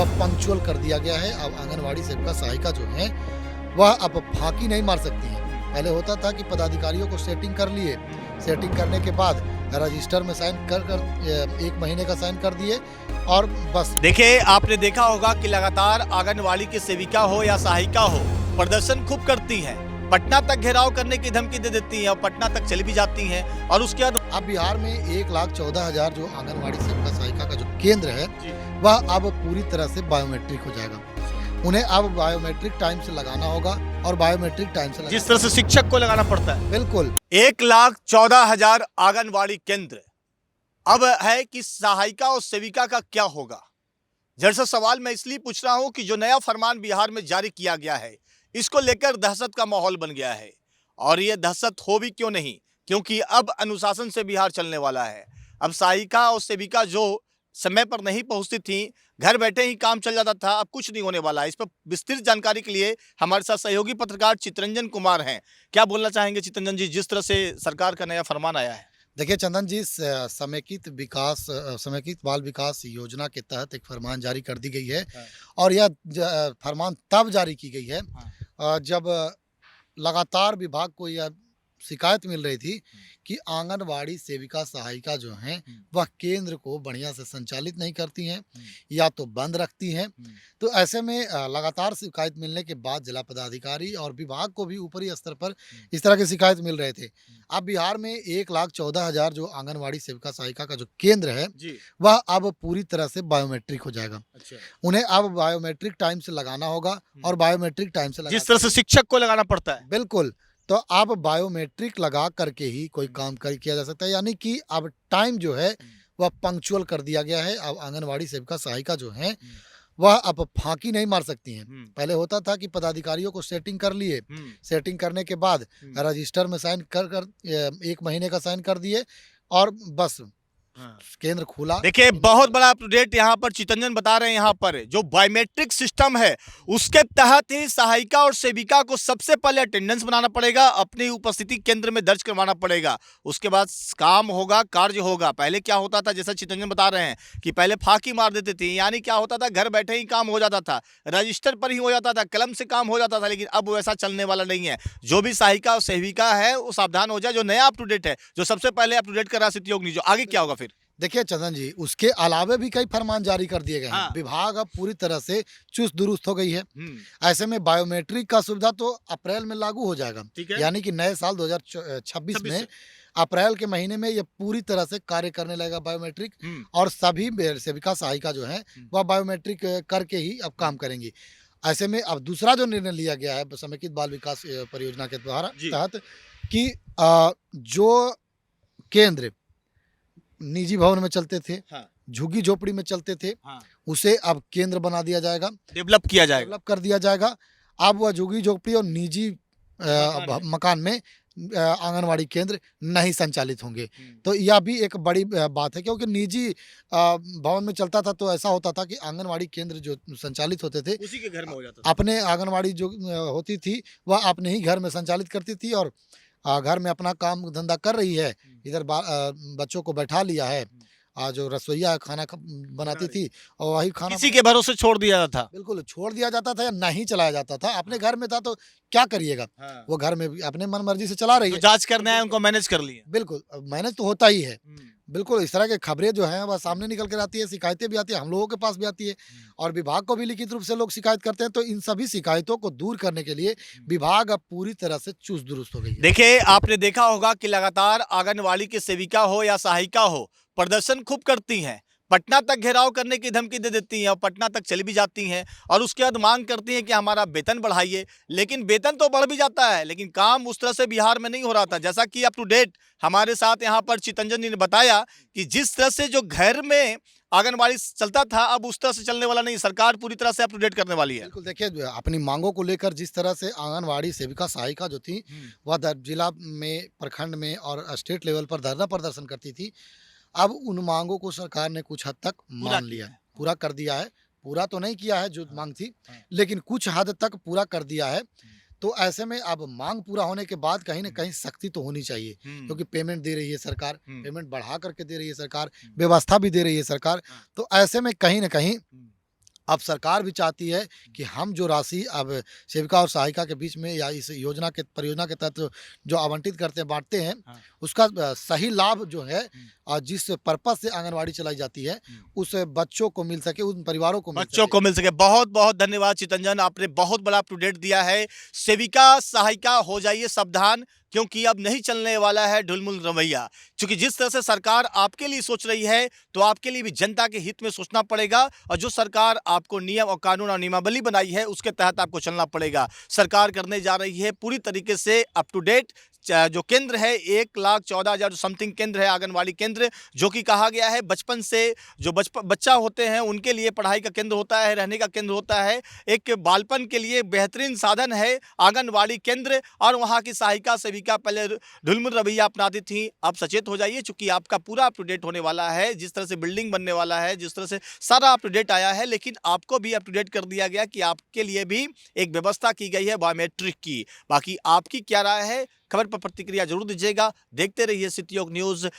वह पंक्चुअल कर दिया गया है। अब आंगनवाड़ी सेविका सहायिका जो हैं वह अब फांकी नहीं मार सकती हैं। पहले होता था कि पदाधिकारियों को सेटिंग कर लिए, सेटिंग करने के बाद रजिस्टर में साइन कर 1 महीने का साइन कर दिए और बस। देखिए, आपने देखा होगा कि लगातार आंगनवाड़ी की सेविका हो या सहायिका हो, प्रदर्शन खूब करती हैं, पटना तक घेराव करने की धमकी दे देती हैं और पटना तक चली भी जाती हैं। और उसके बाद अब बिहार में 1,14,000 जो आंगनवाड़ी सेविका सहायिका का जो केंद्र है वह अब पूरी तरह से बायोमेट्रिक हो जाएगा। उन्हें अब बायोमेट्रिक टाइम से लगाना होगा और बायोमेट्रिक टाइम से जिस तरह से शिक्षक को लगाना पड़ता है, बिल्कुल 1,14,000 आंगनवाड़ी केंद्र। अब है कि सहायिका और सेविका का क्या होगा। जैसा सवाल मैं इसलिए पूछ रहा हूं कि जो नया फरमान बिहार में जारी किया गया है, इसको लेकर दहशत का माहौल बन गया है। और ये दहशत हो भी क्यों नहीं, क्योंकि अब अनुशासन से बिहार चलने वाला है। अब सहायिका और सेविका जो समय पर नहीं पहुंचती थी, घर बैठे ही काम चल जाता था, अब कुछ नहीं होने वाला है। इस पर विस्तृत जानकारी के लिए हमारे साथ सहयोगी पत्रकार चितरंजन कुमार हैं। क्या बोलना चाहेंगे चितरंजन जी, जिस तरह से सरकार का नया फरमान आया है? देखिए चंदन जी, समेकित बाल विकास योजना के तहत एक फरमान जारी कर दी गई है। और यह फरमान तब जारी की गई है जब लगातार विभाग को यह शिकायत मिल रही थी कि आंगनवाड़ी सेविका सहायिका जो हैं वह केंद्र को बढ़िया से संचालित नहीं करती हैं या तो बंद रखती हैं। तो ऐसे में लगातार शिकायत मिलने के बाद जिला पदाधिकारी और विभाग को भी ऊपरी स्तर पर इस तरह की शिकायत मिल रहे थे। अब बिहार में 1,14,000 जो आंगनवाड़ी सेविका सहायिका का जो केंद्र है वह अब पूरी तरह से बायोमेट्रिक हो जाएगा। उन्हें अब बायोमेट्रिक टाइम से लगाना होगा और बायोमेट्रिक टाइम से जिस तरह से शिक्षक को लगाना पड़ता है, बिल्कुल। तो अब बायोमेट्रिक लगा करके ही कोई काम किया जा सकता है, यानी कि अब टाइम जो है वह पंक्चुअल कर दिया गया है। अब आंगनवाड़ी सेविका सहायिका जो हैं वह अब फांकी नहीं मार सकती हैं। पहले होता था कि पदाधिकारियों को सेटिंग कर लिए, सेटिंग करने के बाद रजिस्टर में साइन कर 1 महीने का साइन कर दिए और बस केंद्र खुला। देखिए, बहुत बड़ा अपडेट यहाँ पर चितरंजन बता रहे हैं। यहाँ पर जो बायोमेट्रिक सिस्टम है उसके तहत ही सहायिका और सेविका को सबसे पहले अटेंडेंस बनाना पड़ेगा, अपनी उपस्थिति केंद्र में दर्ज करवाना पड़ेगा। उसके बाद काम होगा, कार्य होगा। पहले क्या होता था, जैसा चितरंजन बता रहे हैं कि पहले फांकी मार देते थे, यानी क्या होता था, घर बैठे ही काम हो जाता था, रजिस्टर पर ही हो जाता था, कलम से काम हो जाता था। लेकिन अब वैसा चलने वाला नहीं है। जो भी सहायिका और सेविका है वो सावधान हो जाए। जो नया अप टू डेट है, जो सबसे पहले अप टू डेट कर रहा है जो आगे क्या होगा फिर? देखिए चंदन जी, उसके अलावे भी कई फरमान जारी कर दिए गए हैं। विभाग अब पूरी तरह से चुस्त दुरुस्त हो गई है। ऐसे में बायोमेट्रिक का सुविधा तो अप्रैल में लागू हो जाएगा, यानी कि नए साल 2026 में अप्रैल के महीने में ये पूरी तरह से कार्य करने लगेगा बायोमेट्रिक। और सभी सेविका सहायिका जो हैं वह बायोमेट्रिक करके ही अब काम करेंगी। ऐसे में अब दूसरा जो निर्णय लिया गया है समेकित बाल विकास परियोजना के द्वारा तहत कि जो केंद्र निजी भवन में चलते थे, झुग्गी झोपड़ी में चलते थे, उसे अब केंद्र बना दिया जाएगा, डेवलप कर दिया जाएगा। अब वह झुग्गी झोपड़ी और निजी मकान में आंगनवाड़ी केंद्र नहीं संचालित होंगे। तो यह भी एक बड़ी बात है, क्योंकि निजी भवन में चलता था तो ऐसा होता था कि आंगनवाड़ी केंद्र जो संचालित होते थे उसी के घर में हो जाता था। अपने आंगनवाड़ी जो होती थी वह अपने ही घर में संचालित करती थी और घर में अपना काम धंधा कर रही है, इधर बच्चों को बैठा लिया है, जो रसोइया खाना बनाती थी और वही खाना किसी के भरोसे छोड़ दिया जाता था। बिल्कुल छोड़ दिया जाता था या नहीं चलाया जाता था। अपने घर में था तो क्या करिएगा, वो घर में अपने मन मर्जी से चला रही है। जांच करने आए उनको मैनेज कर लिए। बिल्कुल मैनेज तो होता ही है। बिल्कुल इस तरह के खबरें जो हैं वह सामने निकल कर आती है, शिकायतें भी आती है, हम लोगों के पास भी आती है और विभाग को भी लिखित रूप से लोग शिकायत करते हैं। तो इन सभी शिकायतों को दूर करने के लिए विभाग अब पूरी तरह से चुस्त दुरुस्त हो गई है। देखिए, आपने देखा होगा कि लगातार आंगनवाड़ी की सेविका हो या सहायिका हो, प्रदर्शन खूब करती हैं, पटना तक घेराव करने की धमकी दे देती हैं और पटना तक चली भी जाती हैं। और उसके बाद मांग करती हैं कि हमारा वेतन बढ़ाइए। लेकिन वेतन तो बढ़ भी जाता है, लेकिन काम उस तरह से बिहार में नहीं हो रहा था। जैसा कि अप टू डेट हमारे साथ यहाँ पर चितरंजन जी ने बताया कि जिस तरह से जो घर में आंगनवाड़ी चलता था अब उस तरह से चलने वाला नहीं। सरकार पूरी तरह से अप टू डेट करने वाली है। बिल्कुल देखिए, अपनी मांगों को लेकर जिस तरह से आंगनवाड़ी सेविका सहायिका जो थी वह जिला में, प्रखंड में और स्टेट लेवल पर धरना प्रदर्शन करती थी, अब उन मांगों को सरकार ने कुछ हद तक मान लिया है, पूरा कर दिया है। पूरा तो नहीं किया है जो मांग थी, लेकिन कुछ हद तक पूरा कर दिया है। तो ऐसे में अब मांग पूरा होने के बाद कहीं ना कहीं सख्ती तो होनी चाहिए, क्योंकि पेमेंट दे रही है सरकार, पेमेंट बढ़ा करके दे रही है सरकार, व्यवस्था भी दे रही है सरकार। तो ऐसे में कहीं ना कहीं अब सरकार भी चाहती है कि हम जो राशि अब सेविका और सहायिका के बीच में या इस योजना के परियोजना के तहत जो आवंटित करते हैं, बाँटते हैं, हाँ। उसका सही लाभ जो है हुँ। जिस पर्पज़ से आंगनवाड़ी चलाई जाती है, उस बच्चों को मिल सके, उन परिवारों को मिल बच्चों सके। को मिल सके। बहुत-बहुत धन्यवाद चितरंजन, आपने बहुत बड़ा अप टू डेट दिया है। सेविका, सहायिका हो जाइए सावधान, क्योंकि अब नहीं चलने वाला है ढुलमुल रवैया। क्योंकि जिस तरह से सरकार आपके लिए सोच रही है, तो आपके लिए भी जनता के हित में सोचना पड़ेगा और जो सरकार आपको नियम और कानून और नियमावली बनाई है, उसके तहत आपको चलना पड़ेगा। सरकार करने जा रही है पूरी तरीके से अप टू डेट। जो केंद्र है 1,14,000 समथिंग केंद्र है, आंगनवाड़ी केंद्र, जो कि कहा गया है बचपन से जो बच्चा होते हैं उनके लिए पढ़ाई का केंद्र होता है, रहने का केंद्र होता है। एक बालपन के लिए बेहतरीन साधन है आंगनवाड़ी केंद्र। और वहाँ की सहायिका सेविका पहले ढुलमुल रवैया अपनाती थी, अब सचेत हो जाइए, चूंकि आपका पूरा अप टू डेट होने वाला है। जिस तरह से बिल्डिंग बनने वाला है, जिस तरह से सारा अप टू डेट आया है, लेकिन आपको भी अप टू डेट कर दिया गया कि आपके लिए भी एक व्यवस्था की गई है बायोमेट्रिक की। बाकी आपकी क्या राय है, खबर पर प्रतिक्रिया जरूर दीजिएगा। देखते रहिए सिटी न्यूज़।